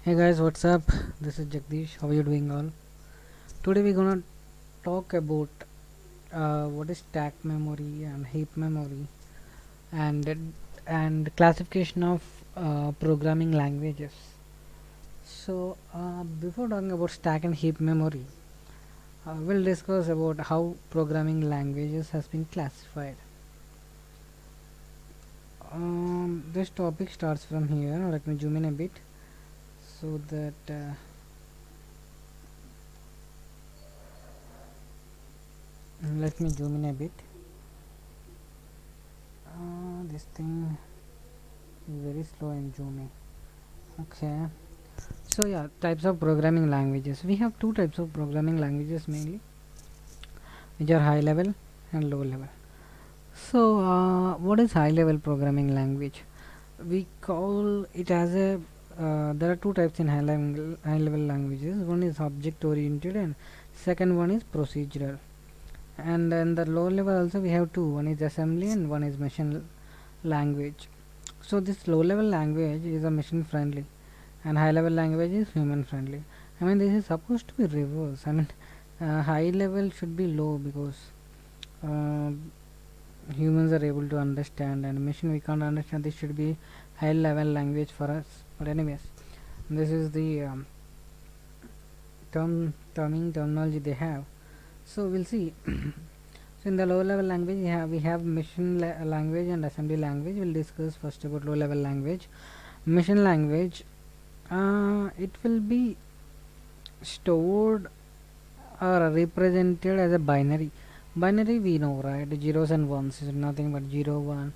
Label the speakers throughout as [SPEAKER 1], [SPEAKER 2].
[SPEAKER 1] Hey guys, what's up? This is Jagdish. How are you doing all? Today we're gonna talk about what is stack memory and heap memory and classification of programming languages. Before talking about stack and heap memory, we'll discuss about how programming languages has been classified. This topic starts from here. Let me zoom in a bit so that let me zoom in a bit. This thing is very slow in zooming. Okay. So yeah, types of programming languages. We have two types of programming languages mainly, which are high level and low level. What is high level programming language? We call it as a there are two types in high level languages. One is object oriented and second one is procedural. And in the low level also we have two. One is assembly and one is machine language. So this low level language is a machine friendly and high level language is human friendly. I mean, this is supposed to be reverse. I mean, high level should be low because uh, humans are able to understand, and machine we can't understand. This should be high level language for us. But anyways, this is the terminology they have. So we'll see. So in the low level language we have language and assembly language. We'll discuss first about low level language. Machine language, it will be stored or represented as a binary. Binary we know, right? Zeros and ones is nothing but 0 1.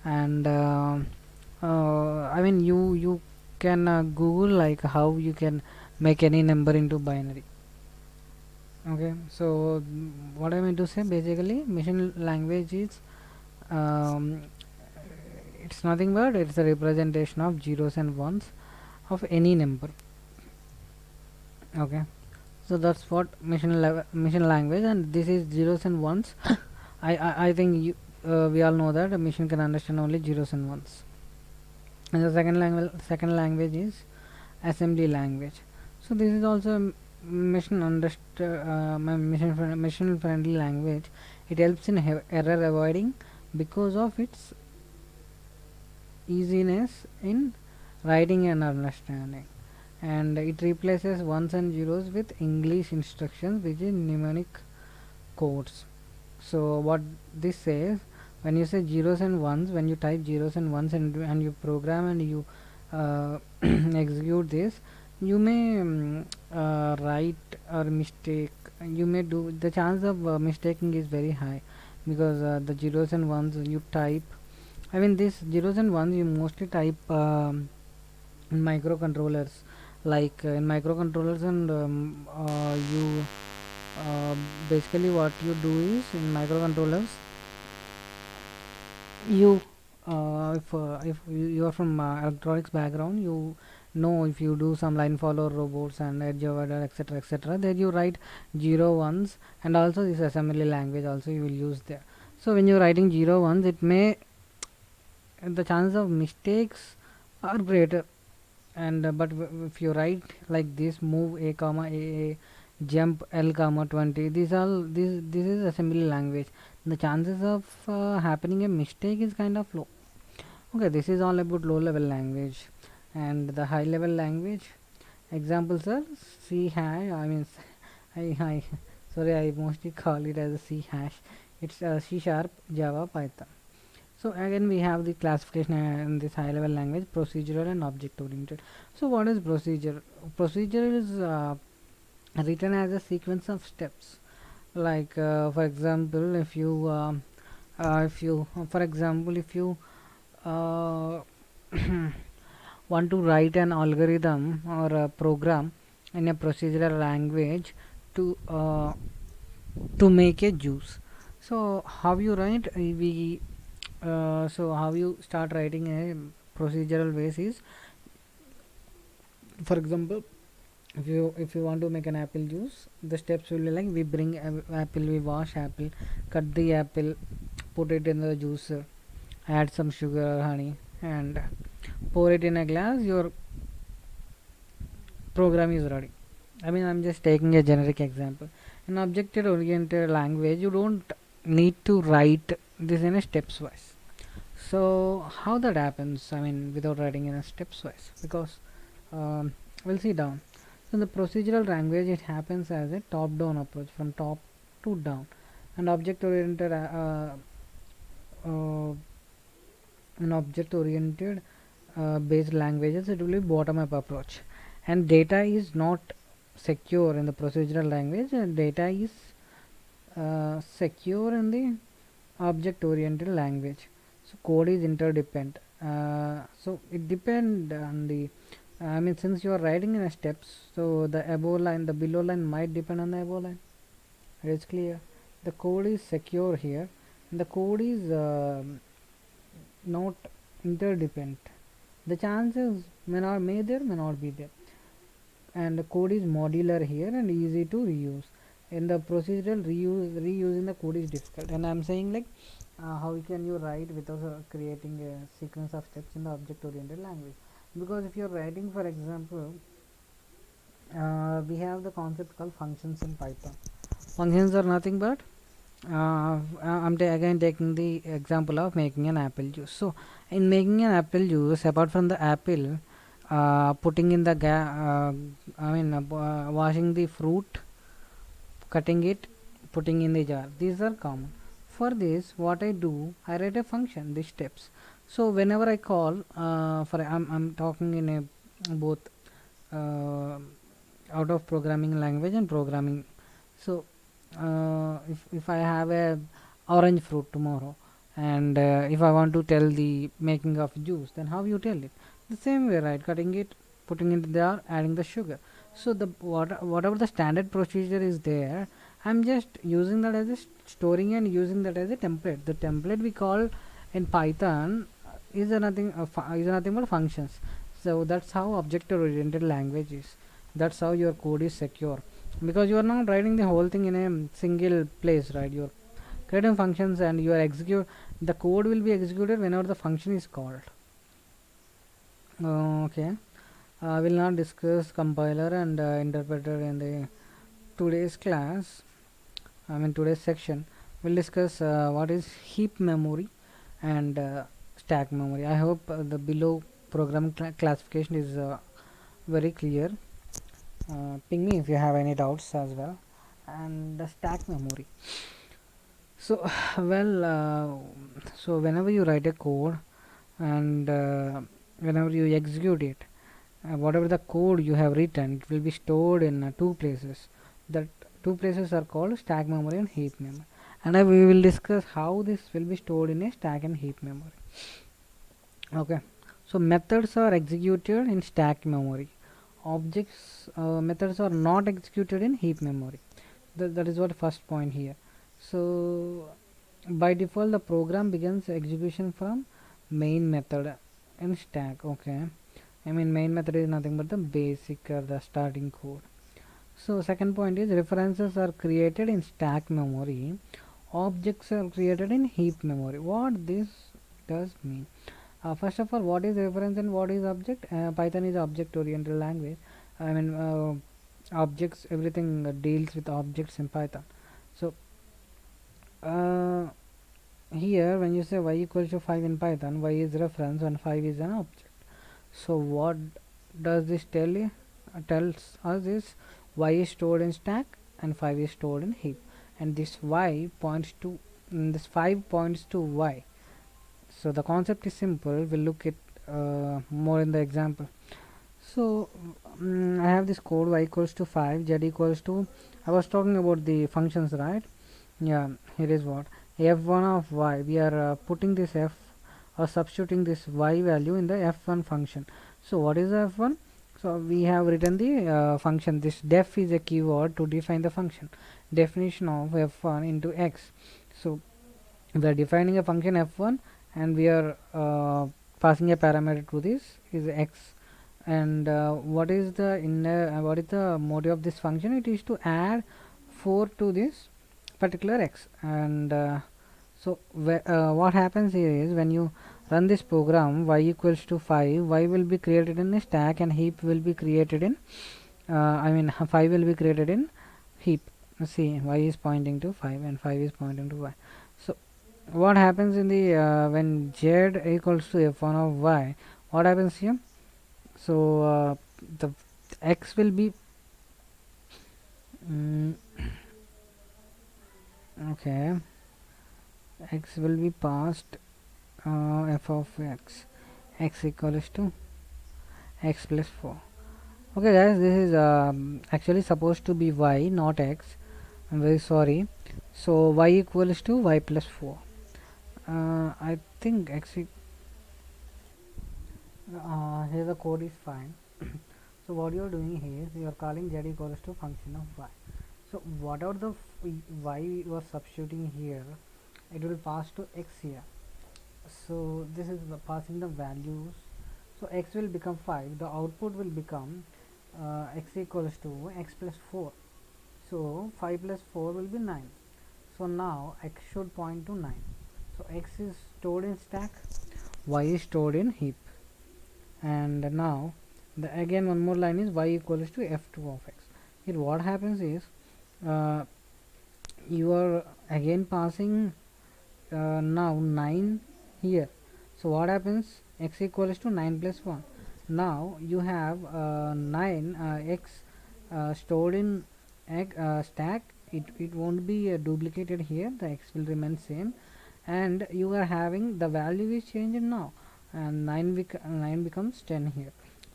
[SPEAKER 1] And I mean, you can google like how you can make any number into binary. Okay, so what I mean to say, basically machine language is um, it's nothing but it's a representation of zeros and ones of any number. Okay, so that's what machine language, and this is zeros and ones. I think we all know that a machine can understand only zeros and ones. And the second language is assembly language. So this is also a machine friendly language. It helps in error avoiding because of its easiness in writing and understanding, and it replaces ones and zeros with English instructions, which is mnemonic codes. So what this says, when you say zeros and ones, when you type zeros and ones and you program and you execute this, you may write or mistake. You may do, the chance of mistaking is very high because the zeros and ones you type, I mean, these zeros and ones you mostly type in microcontrollers. Like in microcontrollers, and you uh, basically what you do is in microcontrollers, you if you are from electronics background, you know, if you do some line follow robots and edge avoider, etc., etc., then you write zero ones, and also this assembly language also you will use there. So when you're writing zero ones, it may, the chances of mistakes are greater. And but if you write like this, move a comma a, jump l comma 20, these all this is assembly language, the chances of happening a mistake is kind of low. Okay, this is all about low level language. And the high level language examples are C hash, I mean, I sorry, I mostly call it as a C hash. It's C sharp, Java, Python. So again we have the classification in this high level language: procedural and object oriented. So what is procedure? Procedure is written as a sequence of steps. Like for example, if you for example if you uh, want to write an algorithm or a program in a procedural language to make a juice. So how you write, we so how you start writing a procedural basis. For example, if you want to make an apple juice, the steps will be like: we bring apple, we wash apple, cut the apple, put it in the juicer, add some sugar or honey, and pour it in a glass. Your program is ready. I mean, I'm just taking a generic example. In object oriented language, you don't need to write this in a steps wise. So how that happens? I mean, without writing in a steps wise, because we'll see down. So in the procedural language, it happens as a top-down approach, from top to down. And object-oriented, uh, in object-oriented based languages, it will be bottom-up approach. And data is not secure in the procedural language. And data is secure in the object-oriented language. So code is interdependent. So it depends on the. I mean, since you are writing in a steps, so the above line, the below line might depend on the above line. It's clear. The code is secure here. And the code is not interdependent. The chances may there, may not be there. And the code is modular here and easy to reuse. In the procedural reusing the code is difficult. And I'm saying like how can you write without creating a sequence of steps in the object oriented language, because if you're writing, for example, we have the concept called functions in Python. Functions are nothing but again taking the example of making an apple juice. So in making an apple juice, apart from the apple, putting in the washing the fruit, cutting it, putting in the jar, these are common. For this, what I do, I write a function, these steps. So whenever I call, I'm talking in a both out of programming language and programming. So if I have a orange fruit tomorrow, and if I want to tell the making of juice, then how you tell it? The same way, right? Cutting it, putting it there, adding the sugar. So the whatever the standard procedure is there, I'm just using that as a storing and using that as a template. The template we call in Python is nothing but functions. So that's how object oriented language is. That's how your code is secure, because you are not writing the whole thing in a single place, right? You're creating functions and you are execute the code will be executed whenever the function is called. Okay, I will not discuss compiler and interpreter in the today's class. I mean today's section. We'll discuss what is heap memory and stack memory. I hope the below program classification is very clear. Ping me if you have any doubts as well. And the stack memory. So so whenever you write a code and whenever you execute it, whatever the code you have written, it will be stored in two places. That two places are called stack memory and heap memory, and we will discuss how this will be stored in a stack and heap memory. Okay, so methods are executed in stack memory. Objects methods are not executed in heap memory. That is what first point here. So by default the program begins execution from main method in stack. Okay, I mean main method is nothing but the basic or the starting code. So second point is references are created in stack memory, objects are created in heap memory. What this does mean? First of all, what is reference and what is object? Python is object oriented language. I mean objects, everything deals with objects in Python. So here when you say y equals to 5 in Python, y is reference and 5 is an object. So what does this tell you? Tells us is y is stored in stack and 5 is stored in heap, and this y points to this 5 points to y. So the concept is simple. We'll look at more in the example. So I have this code y equals to 5, z equals to, I was talking about the functions, right? Yeah, here is what f1 of y, we are putting this f or substituting this y value in the f1 function. So what is f1? So we have written the function. This def is a keyword to define the function. Definition of f1 into x. So we are defining a function f1 and we are passing a parameter to this is x. And what is the motive of this function? It is to add 4 to this particular x. And so what happens here is when you run this program y equals to 5, y will be created in a stack and heap will be created in I mean 5 will be created in heap. See, y is pointing to 5 and 5 is pointing to y. So what happens in the when z equals to f1 of y, what happens here? So the x will be mm, okay, x will be passed f of x equals to x plus 4. Okay guys, this is actually supposed to be y, not x. I'm very sorry. So y equals to y plus 4. I think here the code is fine. So what you are doing here is you are calling z equals to function of y. So whatever the y you are substituting here, it will pass to x here. So this is passing the values. So x will become 5. The output will become x equals to x plus 4. So 5 plus 4 will be 9. So now x should point to 9. So x is stored in stack, y is stored in heap, and now again one more line is y equals to f2 of x. Here what happens is uh, you are again passing now 9 here. So what happens? X equals to 9 plus 1. Now you have 9 x stored in stack. It won't be duplicated here. The x will remain same, and you are having the value is changed now, and 9 becomes 10 here.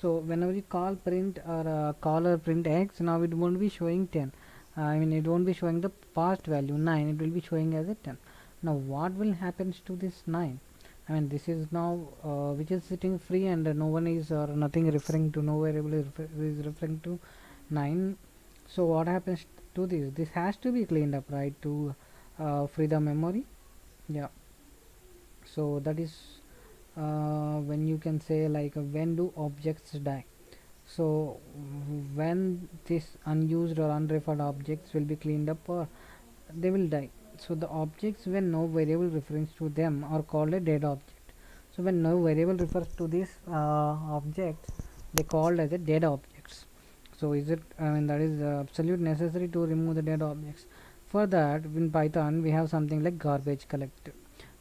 [SPEAKER 1] So whenever you call print or print x, now it won't be showing 10. I mean, it won't be showing the past value 9. It will be showing as a 10. Now what will happen to this 9? I mean, this is now which is sitting free, and no one is or nothing referring to, no variable is referring to 9. So what happens to this? This has to be cleaned up, right, to free the memory. Yeah, so that is when you can say like when do objects die. So when this unused or unreferred objects will be cleaned up, or they will die. So the objects when no variable refers to them are called a dead object. So when no variable refers to these objects, they called as a dead objects. So is it, I mean, that is absolute necessary to remove the dead objects. For that, in Python we have something like garbage collector.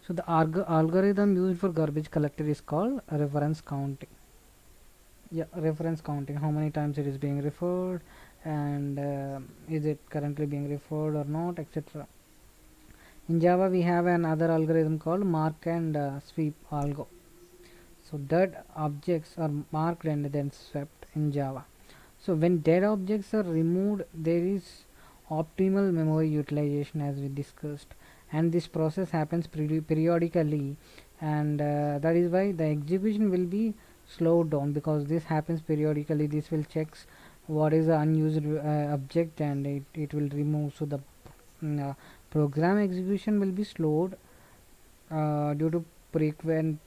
[SPEAKER 1] So the algorithm used for garbage collector is called reference counting. Yeah, reference counting, how many times it is being referred, and is it currently being referred or not, etc. In Java we have another algorithm called mark and sweep algo. So dead objects are marked and then swept in Java. So when dead objects are removed, there is optimal memory utilization, as we discussed, and this process happens periodically, and that is why the execution will be slowed down, because this happens periodically. This will checks what is the unused object, and it will remove. So the program execution will be slowed due to frequent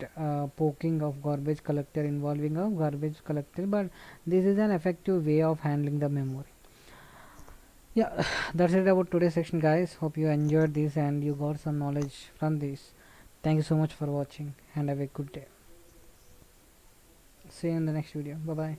[SPEAKER 1] poking of garbage collector involving a garbage collector, but this is an effective way of handling the memory. Yeah, that's it about today's section, guys. Hope you enjoyed this and you got some knowledge from this. Thank you so much for watching and have a good day. See you in the next video. Bye bye.